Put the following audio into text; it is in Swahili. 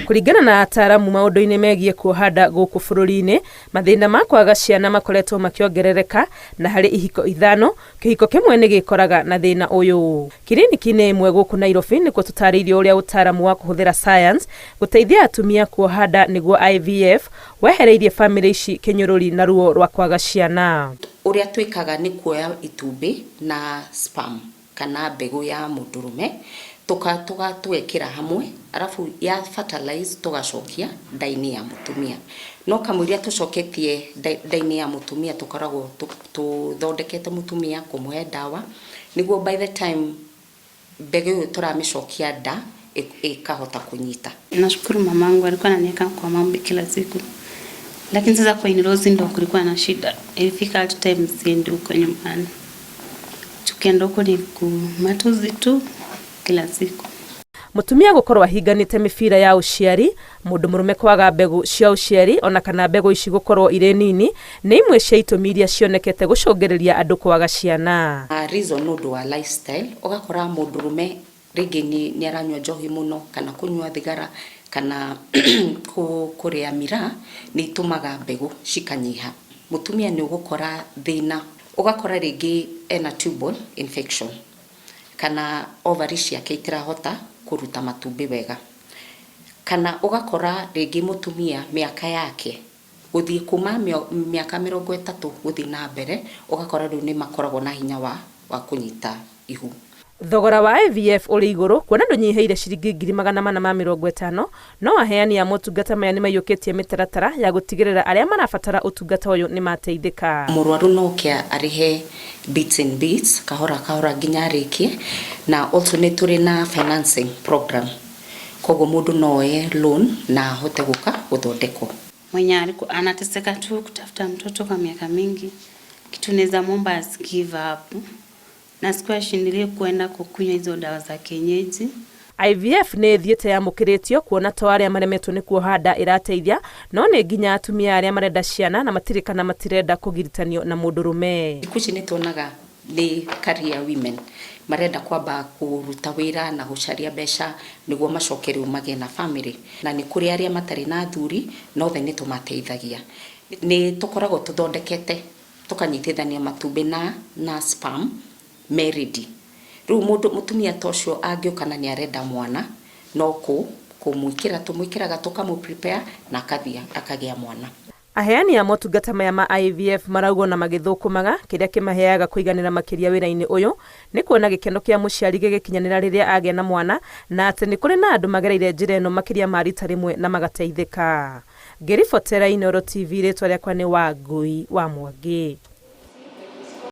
Kuringana na ataaramu maundu-ini megie kuohanda guku bururi-ini, mathina ma kwaga ciana makoretwo makiongerereka, na hari ihiko 5 kihiko kimwe ni gikoraga na thina uyu. Kiriniki-ini imwe guku Nairobi nikuo tutariirio uria utaaramu wa kuhuthira science guteithia atumia kuohanda niguo IVF wehereirie family ici kinyururi na ruo rwa kwaga ciana. Uria twikaga ni kuoya itumbi na sperm kana mbegu ya mundurume tugekira hamwe, arafu ya fertilize tugacokia ndaini ya mutumia. No kamwiria tucoketie ndaini ya mutumia tukoragwo tuthondekete mutumia kumuhe dawa niguo by the time mbegu turamicokia nda ikahota kunyita. Nashukuru mamangu alikuwa ananiweka kwa mambo kila siku, lakini sasa kwa in-laws ndio kulikuwa na shida. Ilifika time siendi huko nyumbani, tukienda huko ni kumatuzi tu kila siku. Mutumia gukorwa hinganite mibira ya uciari, mundu murume kwaga mbegu cia uciari ona kana mbegu ici gukorwo ire nini ni imwe cia itumi iria cionekete gucungereria andu kwaga ciana. Reason nundu wa lifestyle, ugakora mundu rume ringi ni aranywa njohi muno kana kunywa thigara kana kuria mira ni itumaga mbegu cikanyiha. Mutumia ni ugukora thina, ugakora ringi ena tubal infection kana ovaries ciake itirahota kuruta matumbi wega, kana ugakora ringi mutumia miaka yake guthii kuma miaka 30 guthii na mbere, ugakora riu ni makoragwo na hinya wa kunyita ihu. Thogora wa IVF uri iguru kuona ndunyiheire ciringi 450, no aheani a motungata maya ni mayukitie mitaratara ya gutigirira aria marabatara utungata uyu ni mateithika. Murwaru no kia arihe bits and bits kahora nginya arikie, na also ni turi na financing program kogo mundu noe loan na hote guthondekwo. Mwenye alikuwa anateseka tu kutafuta mtoto kwa miaka mingi, kitu neza momba as give up na sikuwa shindilie kuenda kukunywa hizo dawa za kienyeji. IVF ni thiete yamukiritio kuona to aria maremetwo ni kuohanda irateithia, no ni nginya atumia aria marenda ciana na matirikana matirenda kugiritanio na mundurume. Ikuci ni tuonaga ni career women marenda kwamba kuruta wira na gucaria mbeca niguo macokeri umage na family, na ni kuri aria matari na thuri no the ni tumateithagia. Ni tukoragwo tuthondekete tukanyitithania matumbi na sperm meridi. Riu mutumia tocio angiukana ni arenda mwana no tumwikiraga tukamu prepare na akagia mwana. Aheani a motungata maya ma IVF maraugo na magithukumaga kiria kimaheaga kuiganira makiria wira-ini uyu ni kuona gikeno kia muciari gigikinyanira riria agia na mwana, na ati ni kuri na andu magereire njira ino makiria ma rita rimwe na magateithika. Ngiribotera Inooro TV, ritwa riakwa ni Wangui wa Mwangi.